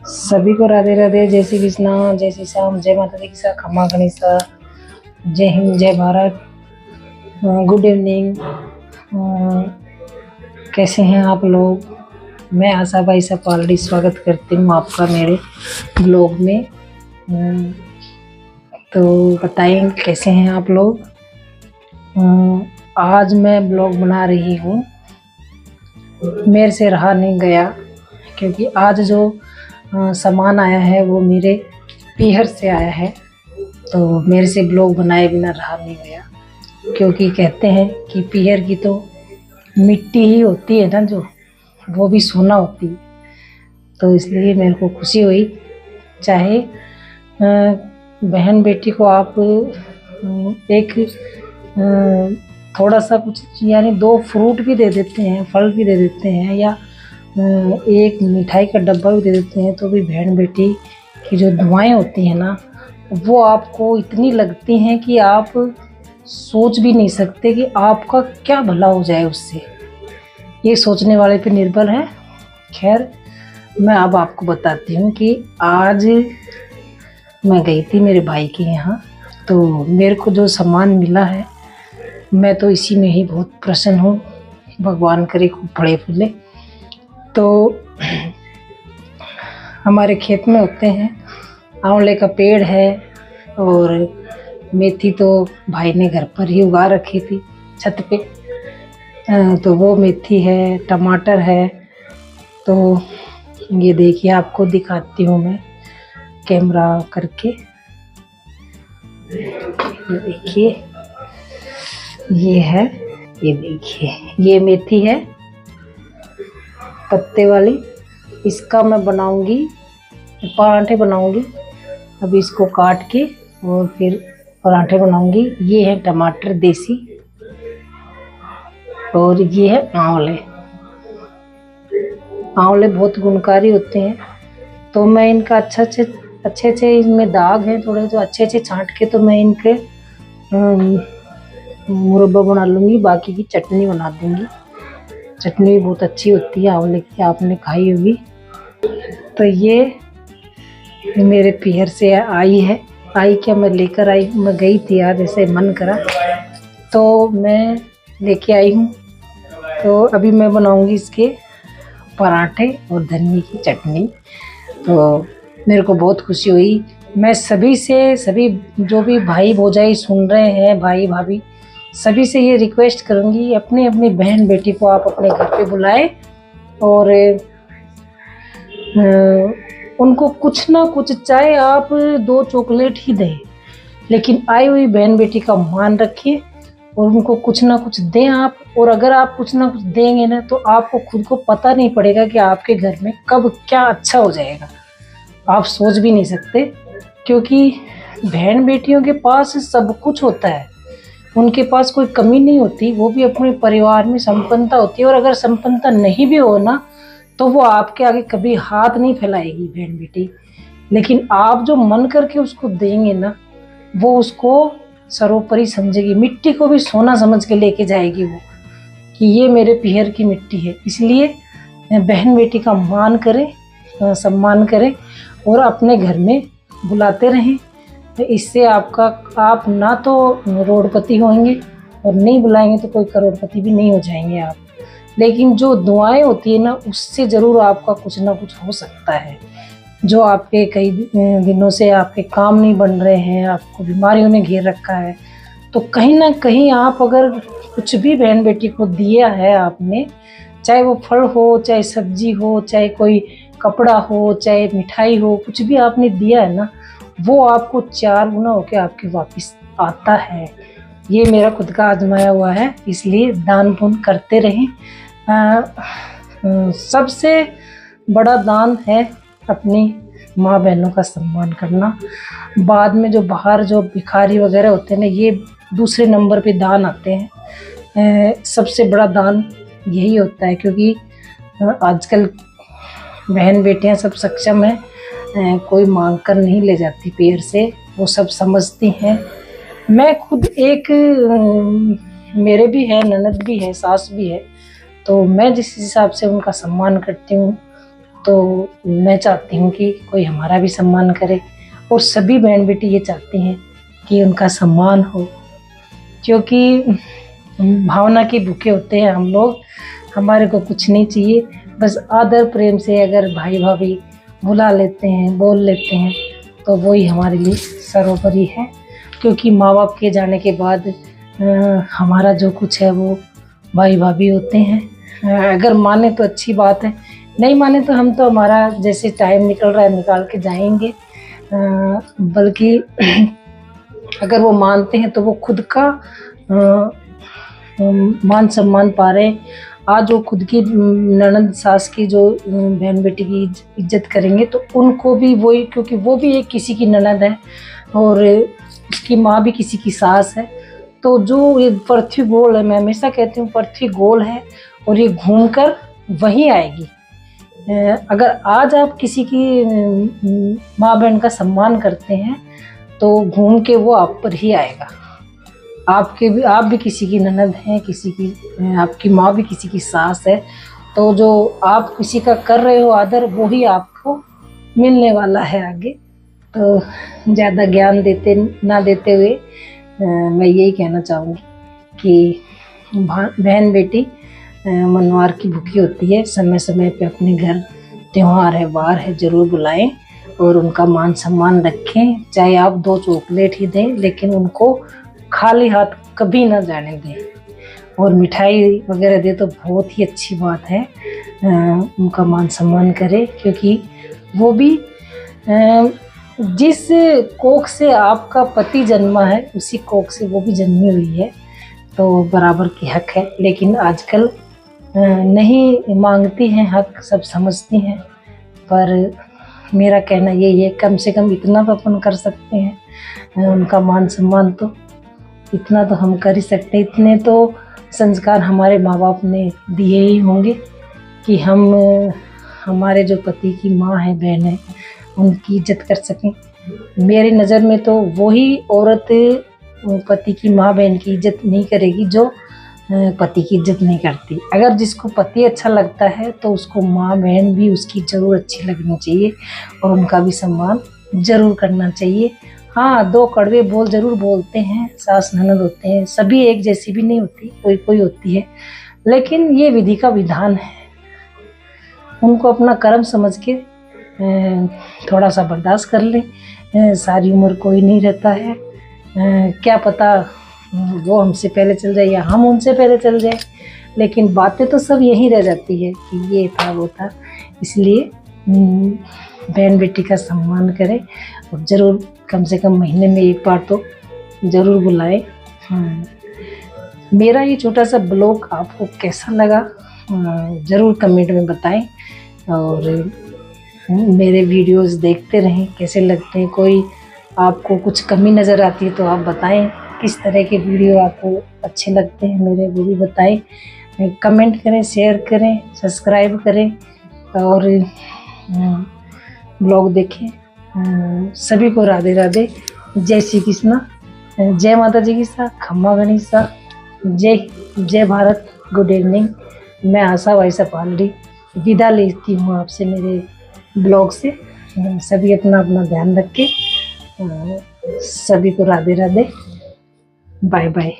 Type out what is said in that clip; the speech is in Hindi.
सभी को राधे राधे। जय श्री कृष्णा, जय श्री श्याम, जय माता दी की सा, खम्मा गणेशा, जय हिंद, जय भारत। Good evening. कैसे हैं आप लोग? मैं आशा भाई सब ऑलरेडी स्वागत करती हूँ आपका मेरे ब्लॉग में। तो बताएं कैसे हैं आप लोग। आज मैं ब्लॉग बना रही हूँ, मेरे से रहा नहीं गया क्योंकि आज जो सामान आया है वो मेरे पीहर से आया है, तो मेरे से ब्लॉग बनाए बिना रहा नहीं गया। क्योंकि कहते हैं कि पीहर की तो मिट्टी ही होती है ना, जो वो भी सोना होती है, तो इसलिए मेरे को खुशी हुई। चाहे बहन बेटी को आप एक थोड़ा सा कुछ यानी 2 फ्रूट भी दे देते हैं, फल भी दे देते हैं, या एक मिठाई का डब्बा भी दे देते हैं, तो भी बहन बेटी की जो दुआएं होती हैं ना, वो आपको इतनी लगती हैं कि आप सोच भी नहीं सकते कि आपका क्या भला हो जाए उससे। ये सोचने वाले पे निर्भर है। खैर, मैं अब आपको बताती हूँ कि आज मैं गई थी मेरे भाई के यहाँ, तो मेरे को जो सामान मिला है मैं तो इसी में ही बहुत प्रसन्न हूँ। भगवान करे खूब फले फूले। तो हमारे खेत में होते हैं, आंवले का पेड़ है और मेथी तो भाई ने घर पर ही उगा रखी थी छत पे, तो वो मेथी है, टमाटर है। तो ये देखिए, आपको दिखाती हूँ मैं कैमरा करके। ये देखिए, ये है, ये देखिए, ये मेथी है पत्ते वाली। इसका मैं बनाऊंगी, पराठे बनाऊंगी। अभी इसको काट के और फिर पराठे बनाऊंगी। ये है टमाटर देसी और ये है आंवले। आंवले बहुत गुणकारी होते हैं, तो मैं इनका अच्छे इनमें दाग हैं थोड़े, तो अच्छे छांट के तो मैं इनके मुरब्बा बना लूँगी, बाकी की चटनी बना दूँगी। चटनी भी बहुत अच्छी होती है आंवले की, आपने खाई होगी। तो ये मेरे पीहर से आई क्या, मैं लेकर आई, मैं गई थी आज, ऐसे मन करा तो मैं लेके आई हूँ। तो अभी मैं बनाऊँगी इसके पराठे और धनिया की चटनी। तो मेरे को बहुत खुशी हुई। मैं सभी जो भी भाई भौजाई सुन रहे हैं, भाई भाभी, सभी से ये रिक्वेस्ट करूँगी, अपनी अपनी बहन बेटी को आप अपने घर पे बुलाएं और उनको कुछ ना कुछ, चाहे आप 2 चॉकलेट ही दें, लेकिन आई हुई बहन बेटी का मान रखिए और उनको कुछ ना कुछ दें आप। और अगर आप कुछ ना कुछ देंगे ना, तो आपको खुद को पता नहीं पड़ेगा कि आपके घर में कब क्या अच्छा हो जाएगा, आप सोच भी नहीं सकते। क्योंकि बहन बेटियों के पास सब कुछ होता है, उनके पास कोई कमी नहीं होती, वो भी अपने परिवार में संपन्नता होती है। और अगर संपन्नता नहीं भी हो ना, तो वो आपके आगे कभी हाथ नहीं फैलाएगी बहन बेटी। लेकिन आप जो मन करके उसको देंगे ना, वो उसको सर्वोपरि समझेगी, मिट्टी को भी सोना समझ के लेके जाएगी वो, कि ये मेरे पीहर की मिट्टी है। इसलिए बहन बेटी का मान करें, सम्मान करें और अपने घर में बुलाते रहें। तो इससे आप ना तो करोड़पति होंगे और नहीं बुलाएंगे तो कोई करोड़पति भी नहीं हो जाएंगे आप। लेकिन जो दुआएं होती है ना, उससे ज़रूर आपका कुछ ना कुछ हो सकता है। जो आपके कई दिनों से आपके काम नहीं बन रहे हैं, आपको बीमारियों ने घेर रखा है, तो कहीं ना कहीं आप अगर कुछ भी बहन बेटी को दिया है आपने, चाहे वो फल हो, चाहे सब्जी हो, चाहे कोई कपड़ा हो, चाहे मिठाई हो, कुछ भी आपने दिया है ना, वो आपको 4 गुना होके आपके वापस आता है। ये मेरा खुद का आजमाया हुआ है, इसलिए दान पुण्य करते रहें। सबसे बड़ा दान है अपनी माँ बहनों का सम्मान करना। बाद में जो बाहर जो भिखारी वगैरह होते हैं ना, ये दूसरे नंबर पे दान आते हैं। सबसे बड़ा दान यही होता है, क्योंकि आजकल बहन बेटियां सब सक्षम हैं, कोई मांग कर नहीं ले जाती पीहर से, वो सब समझती हैं। मैं खुद एक मेरे भी है, ननद भी है, सास भी है, तो मैं जिस हिसाब से उनका सम्मान करती हूँ, तो मैं चाहती हूँ कि कोई हमारा भी सम्मान करे, और सभी बहन बेटी ये चाहती हैं कि उनका सम्मान हो, क्योंकि भावना के भूखे होते हैं हम लोग। हमारे को कुछ नहीं चाहिए, बस आदर प्रेम से अगर भाई भाभी बुला लेते हैं, बोल लेते हैं, तो वही हमारे लिए सर्वोपरि है। क्योंकि माँ बाप के जाने के बाद हमारा जो कुछ है वो भाई भाभी होते हैं। अगर माने तो अच्छी बात है, नहीं माने तो हम तो हमारा जैसे टाइम निकल रहा है निकाल के जाएंगे। बल्कि अगर वो मानते हैं तो वो खुद का मान सम्मान पा रहे हैं। आज वो खुद की ननद सास की जो बहन बेटी की इज्जत करेंगे तो उनको भी वही, क्योंकि वो भी एक किसी की ननद है और उसकी माँ भी किसी की सास है। तो जो ये पृथ्वी गोल है, मैं हमेशा कहती हूँ पृथ्वी गोल है और ये घूमकर वहीं आएगी। अगर आज आप किसी की माँ बहन का सम्मान करते हैं तो घूम के वो आप पर ही आएगा। आप भी किसी की ननद हैं, किसी की आपकी माँ भी किसी की सास है। तो जो आप किसी का कर रहे हो आदर, वो ही आपको मिलने वाला है आगे। तो ज़्यादा ज्ञान ना देते हुए मैं यही कहना चाहूँगी कि बहन बेटी मनवार की भूखी होती है। समय समय पे अपने घर त्यौहार है, वार है, ज़रूर बुलाएं और उनका मान सम्मान रखें। चाहे आप 2 चॉकलेट ही दें, लेकिन उनको खाली हाथ कभी ना जाने दें। और मिठाई वगैरह दे तो बहुत ही अच्छी बात है। उनका मान सम्मान करें, क्योंकि वो भी जिस कोख से आपका पति जन्मा है उसी कोख से वो भी जन्मी हुई है, तो बराबर की हक है। लेकिन आजकल नहीं मांगती हैं हक, सब समझती हैं। पर मेरा कहना यही है, कम से कम इतना तो अपन कर सकते हैं, उनका मान सम्मान तो इतना तो हम कर ही सकते हैं। इतने तो संस्कार हमारे माँ बाप ने दिए ही होंगे कि हम हमारे जो पति की माँ है, बहन है, उनकी इज्जत कर सकें। मेरी नज़र में तो वही औरत पति की माँ बहन की इज्जत नहीं करेगी जो पति की इज्जत नहीं करती। अगर जिसको पति अच्छा लगता है तो उसको माँ बहन भी उसकी ज़रूर अच्छी लगनी चाहिए और उनका भी सम्मान ज़रूर करना चाहिए। हाँ, 2 कड़वे बोल ज़रूर बोलते हैं, सास ननद होते हैं, सभी एक जैसी भी नहीं होती, कोई कोई होती है, लेकिन ये विधि का विधान है। उनको अपना कर्म समझ के थोड़ा सा बर्दाश्त कर लें। सारी उम्र कोई नहीं रहता है, क्या पता वो हमसे पहले चल जाए या हम उनसे पहले चल जाए, लेकिन बातें तो सब यहीं रह जाती है कि ये था वो था। इसलिए बहन बेटी का सम्मान करें और ज़रूर कम से कम महीने में 1 बार तो ज़रूर बुलाएं। मेरा ये छोटा सा ब्लॉग आपको कैसा लगा ज़रूर कमेंट में बताएं, और मेरे वीडियोस देखते रहें कैसे लगते हैं। कोई आपको कुछ कमी नज़र आती है तो आप बताएं, किस तरह के वीडियो आपको अच्छे लगते हैं मेरे, वो भी बताएं। कमेंट करें, शेयर करें, सब्सक्राइब करें और ब्लॉग देखें। सभी को राधे राधे, जय श्री कृष्णा, जय माता जी की सा, खम्मा गणिसा, जय भारत, गुड इवनिंग। मैं आशा वाइसा पालड़ी विदा लेती हूँ आपसे मेरे ब्लॉग से। सभी अपना अपना ध्यान रखें। सभी को राधे राधे, बाय बाय।